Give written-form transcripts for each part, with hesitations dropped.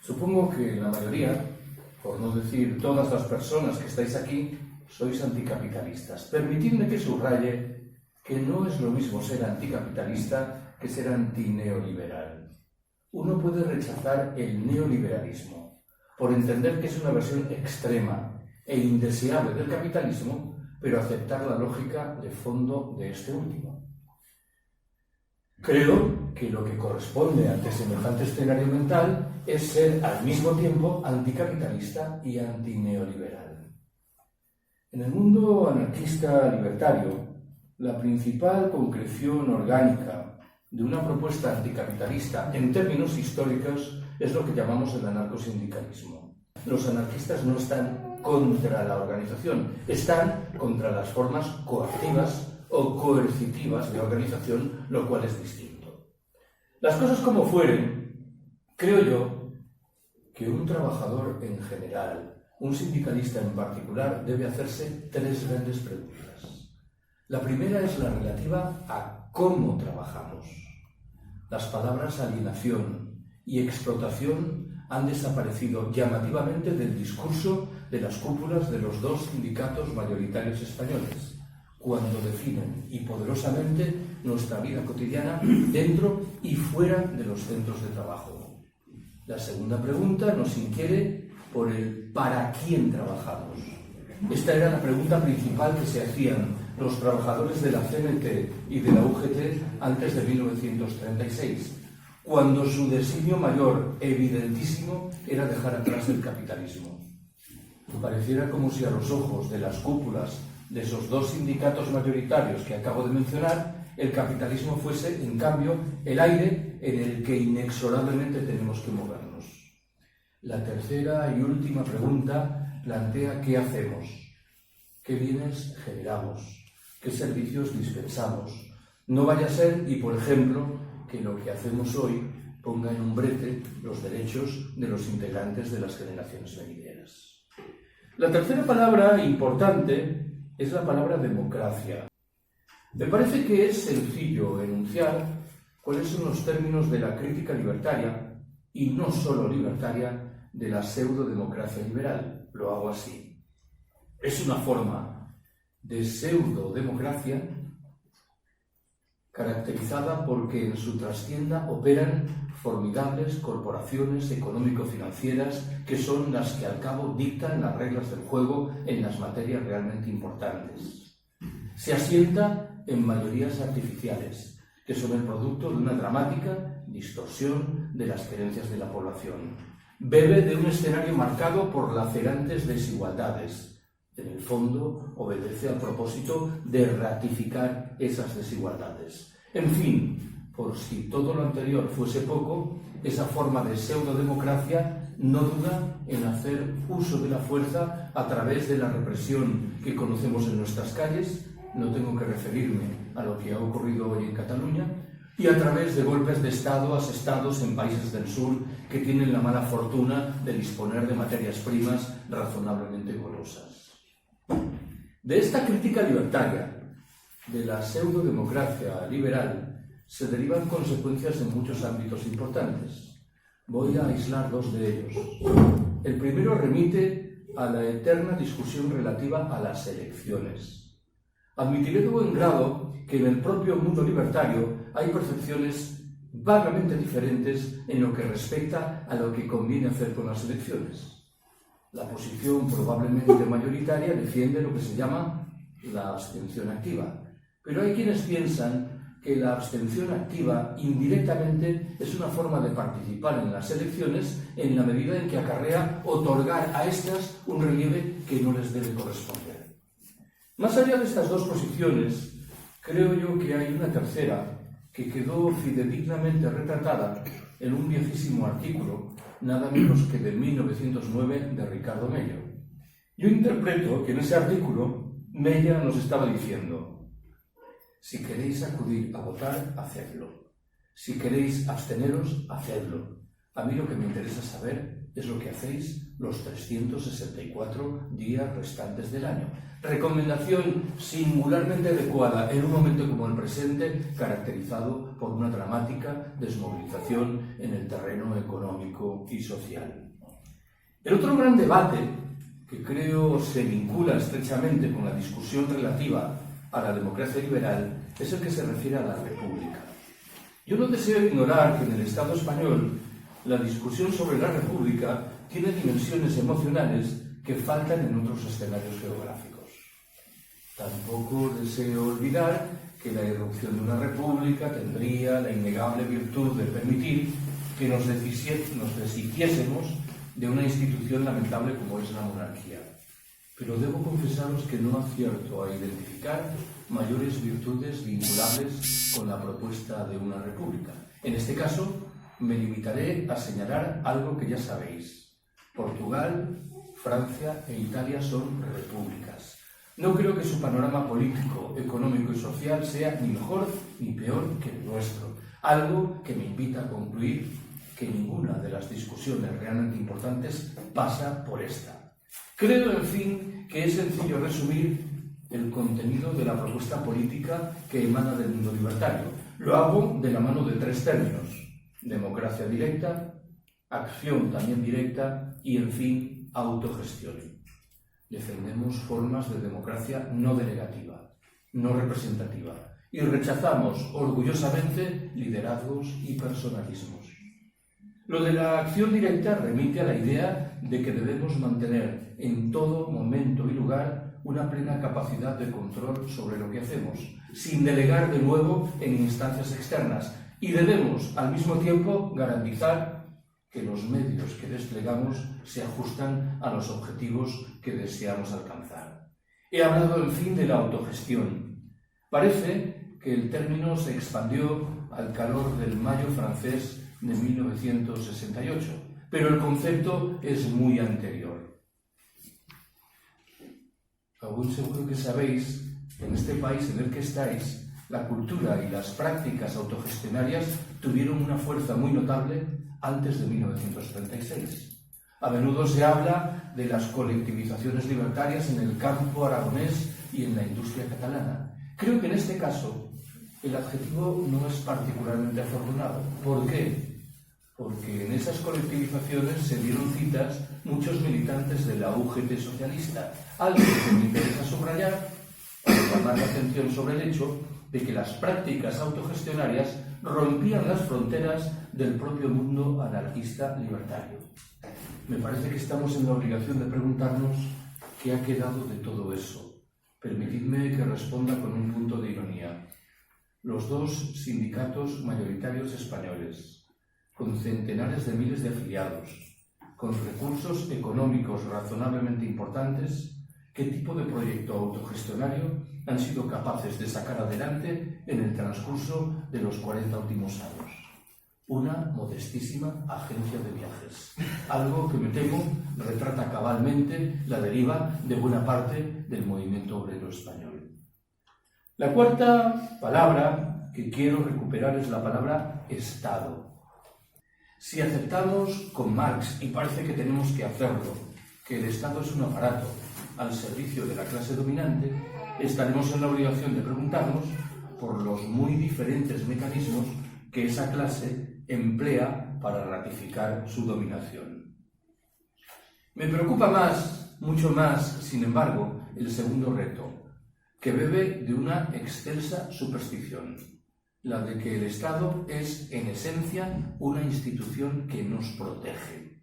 Supongo que la mayoría, por no decir todas las personas que estáis aquí, sois anticapitalistas. Permitidme que subraye que no es lo mismo ser anticapitalista que ser antineoliberal. Uno puede rechazar el neoliberalismo por entender que es una versión extrema e indeseable del capitalismo, pero aceptar la lógica de fondo de este último. Creo que lo que corresponde ante semejante escenario mental es ser al mismo tiempo anticapitalista y antineoliberal. En el mundo anarquista libertario, la principal concreción orgánica de una propuesta anticapitalista en términos históricos es lo que llamamos el anarcosindicalismo. Los anarquistas no están contra la organización, están contra las formas coactivas o coercitivas de organización, lo cual es distinto. Las cosas como fueren, creo yo que un trabajador en general, un sindicalista en particular, debe hacerse tres grandes preguntas. La primera es la relativa a cómo trabajamos. Las palabras alienación y explotación han desaparecido llamativamente del discurso de las cúpulas de los dos sindicatos mayoritarios españoles, cuando definen y poderosamente nuestra vida cotidiana dentro y fuera de los centros de trabajo. La segunda pregunta nos inquiere por el ¿para quién trabajamos? Esta era la pregunta principal que se hacían los trabajadores de la CNT y de la UGT antes de 1936, cuando su designio mayor, evidentísimo, era dejar atrás el capitalismo. Pareciera como si a los ojos de las cúpulas de esos dos sindicatos mayoritarios que acabo de mencionar, el capitalismo fuese, en cambio, el aire en el que inexorablemente tenemos que movernos. La tercera y última pregunta plantea qué hacemos, qué bienes generamos, qué servicios dispensamos. No vaya a ser, y por ejemplo, que lo que hacemos hoy ponga en un brete los derechos de los integrantes de las generaciones venideras. La tercera palabra importante es la palabra democracia. Me parece que es sencillo enunciar cuáles son los términos de la crítica libertaria, y no solo libertaria, de la pseudodemocracia liberal. Lo hago así. Es una forma de pseudodemocracia caracterizada porque en su trastienda operan formidables corporaciones económico-financieras que son las que al cabo dictan las reglas del juego en las materias realmente importantes. Se asienta en mayorías artificiales, que son el producto de una dramática distorsión de las creencias de la población. Bebe de un escenario marcado por lacerantes desigualdades. En el fondo, obedece al propósito de ratificar esas desigualdades. En fin, por si todo lo anterior fuese poco, esa forma de pseudodemocracia no duda en hacer uso de la fuerza a través de la represión que conocemos en nuestras calles, no tengo que referirme a lo que ha ocurrido hoy en Cataluña, y a través de golpes de Estado asestados en países del sur que tienen la mala fortuna de disponer de materias primas razonablemente golosas. De esta crítica libertaria, de la pseudodemocracia liberal, se derivan consecuencias en muchos ámbitos importantes. Voy a aislar dos de ellos. El primero remite a la eterna discusión relativa a las elecciones. Admitiré de buen grado que en el propio mundo libertario hay percepciones vagamente diferentes en lo que respecta a lo que conviene hacer con las elecciones. La posición probablemente mayoritaria defiende lo que se llama la abstención activa, pero hay quienes piensan que la abstención activa indirectamente es una forma de participar en las elecciones en la medida en que acarrea otorgar a estas un relieve que no les debe corresponder. Más allá de estas dos posiciones, creo yo que hay una tercera que quedó fidedignamente retratada en un viejísimo artículo, nada menos que de 1909, de Ricardo Mella. Yo interpreto que en ese artículo Mella nos estaba diciendo: si queréis acudir a votar, hacedlo. Si queréis absteneros, hacedlo. A mí lo que me interesa saber es lo que hacéis los 364 días restantes del año. Recomendación singularmente adecuada en un momento como el presente, caracterizado por una dramática desmovilización en el terreno económico y social. El otro gran debate, que creo se vincula estrechamente con la discusión relativa a la democracia liberal, es el que se refiere a la República. Yo no deseo ignorar que en el Estado español la discusión sobre la República tiene dimensiones emocionales que faltan en otros escenarios geográficos. Tampoco deseo olvidar que la irrupción de una república tendría la innegable virtud de permitir que nos deshiciésemos de una institución lamentable como es la monarquía. Pero debo confesaros que no acierto a identificar mayores virtudes vinculables con la propuesta de una república. En este caso, me limitaré a señalar algo que ya sabéis. Portugal, Francia e Italia son repúblicas. No creo que su panorama político, económico y social sea ni mejor ni peor que el nuestro. Algo que me invita a concluir que ninguna de las discusiones realmente importantes pasa por esta. Creo, en fin, que es sencillo resumir el contenido de la propuesta política que emana del mundo libertario. Lo hago de la mano de tres términos: democracia directa, acción también directa y, en fin, autogestión. Defendemos formas de democracia no delegativa, no representativa, y rechazamos orgullosamente liderazgos y personalismos. Lo de la acción directa remite a la idea de que debemos mantener en todo momento y lugar una plena capacidad de control sobre lo que hacemos, sin delegar de nuevo en instancias externas, y debemos al mismo tiempo garantizar que los medios que desplegamos se ajustan a los objetivos que deseamos alcanzar. He hablado, en fin, de la autogestión. Parece que el término se expandió al calor del Mayo francés de 1968, pero el concepto es muy anterior. Aún seguro que sabéis que en este país en el que estáis, la cultura y las prácticas autogestionarias tuvieron una fuerza muy notable antes de 1936. A menudo se habla de las colectivizaciones libertarias en el campo aragonés y en la industria catalana. Creo que en este caso el adjetivo no es particularmente afortunado. ¿Por qué? Porque en esas colectivizaciones se dieron citas muchos militantes de la UGT socialista, algo que me interesa subrayar para llamar la atención sobre el hecho de que las prácticas autogestionarias rompían las fronteras del propio mundo anarquista libertario. Me parece que estamos en la obligación de preguntarnos qué ha quedado de todo eso. Permitidme que responda con un punto de ironía. Los dos sindicatos mayoritarios españoles, con centenares de miles de afiliados, con recursos económicos razonablemente importantes, ¿qué tipo de proyecto autogestionario han sido capaces de sacar adelante en el transcurso de los 40 últimos años? Una modestísima agencia de viajes, algo que me temo retrata cabalmente la deriva de buena parte del movimiento obrero español. La cuarta palabra que quiero recuperar es la palabra Estado. Si aceptamos con Marx, y parece que tenemos que hacerlo, que el Estado es un aparato al servicio de la clase dominante, estaremos en la obligación de preguntarnos por los muy diferentes mecanismos que esa clase emplea para ratificar su dominación. Me preocupa más, mucho más, sin embargo, el segundo reto, que bebe de una excelsa superstición, la de que el Estado es, en esencia, una institución que nos protege.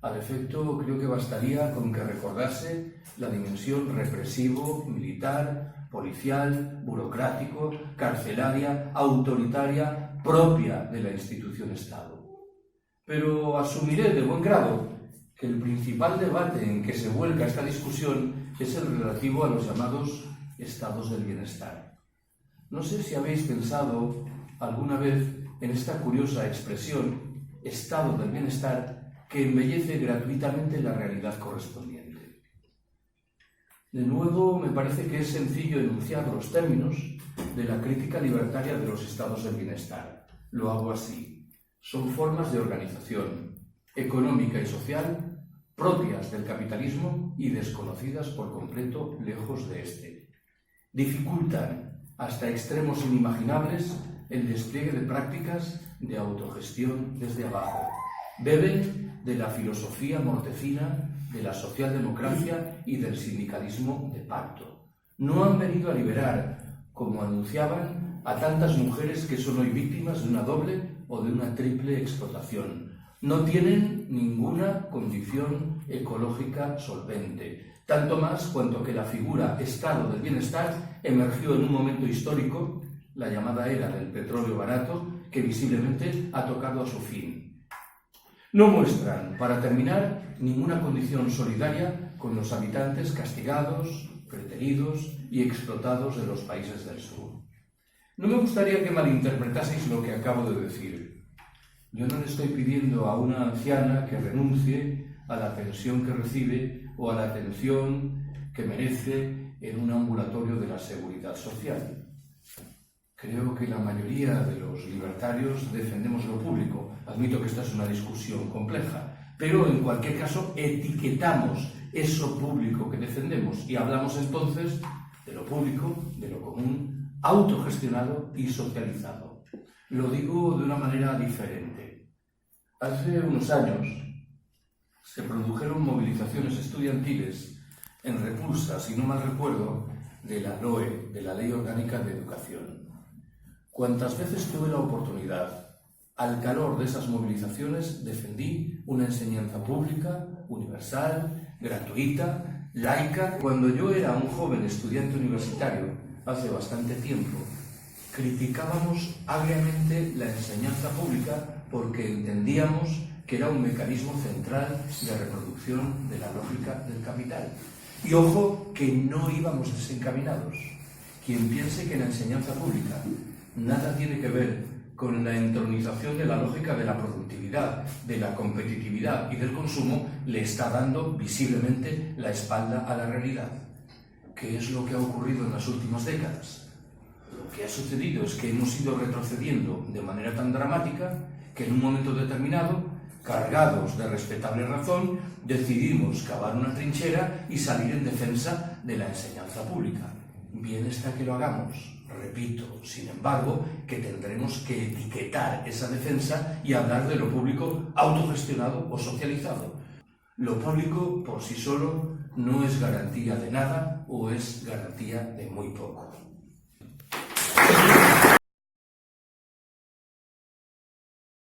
Al efecto, creo que bastaría con que recordase la dimensión represivo, militar, policial, burocrático, carcelaria, autoritaria, propia de la institución Estado. Pero asumiré de buen grado que el principal debate en que se vuelca esta discusión es el relativo a los llamados estados del bienestar. No sé si habéis pensado alguna vez en esta curiosa expresión, estado del bienestar, que embellece gratuitamente la realidad correspondiente. De nuevo, me parece que es sencillo enunciar los términos de la crítica libertaria de los estados del bienestar. Lo hago así. son formas de organización económica y social propias del capitalismo y desconocidas por completo lejos de este. Dificultan hasta extremos inimaginables el despliegue de prácticas de autogestión desde abajo. Beben de la filosofía mortecina de la socialdemocracia y del sindicalismo de pacto. No han venido a liberar, como anunciaban, a tantas mujeres que son hoy víctimas de una doble o de una triple explotación. No tienen ninguna condición ecológica solvente, tanto más cuanto que la figura Estado del Bienestar emergió en un momento histórico, la llamada era del petróleo barato, que visiblemente ha tocado a su fin. No muestran, para terminar, ninguna condición solidaria con los habitantes castigados, preteridos y explotados de los países del sur. No me gustaría que malinterpretaseis lo que acabo de decir. Yo no le estoy pidiendo a una anciana que renuncie a la pensión que recibe o a la atención que merece en un ambulatorio de la Seguridad Social. Creo que la mayoría de los libertarios defendemos lo público. Admito que esta es una discusión compleja, pero en cualquier caso etiquetamos eso público que defendemos y hablamos entonces de lo público, de lo común, autogestionado y socializado. Lo digo de una manera diferente. Hace unos años se produjeron movilizaciones estudiantiles en repulsa, si no mal recuerdo, de la LOE, de la Ley Orgánica de Educación. Cuantas veces tuve la oportunidad, al calor de esas movilizaciones defendí una enseñanza pública, universal, gratuita, laica. Cuando yo era un joven estudiante universitario, hace bastante tiempo, criticábamos agriamente la enseñanza pública porque entendíamos que era un mecanismo central de reproducción de la lógica del capital. Y ojo, que no íbamos desencaminados. Quien piense que la enseñanza pública nada tiene que ver con la entronización de la lógica de la productividad, de la competitividad y del consumo, le está dando visiblemente la espalda a la realidad. ¿Qué es lo que ha ocurrido en las últimas décadas? Lo que ha sucedido es que hemos ido retrocediendo de manera tan dramática que en un momento determinado, cargados de respetable razón, decidimos cavar una trinchera y salir en defensa de la enseñanza pública. Bien está que lo hagamos. Repito, sin embargo, que tendremos que etiquetar esa defensa y hablar de lo público autogestionado o socializado. Lo público por sí solo no es garantía de nada o es garantía de muy poco.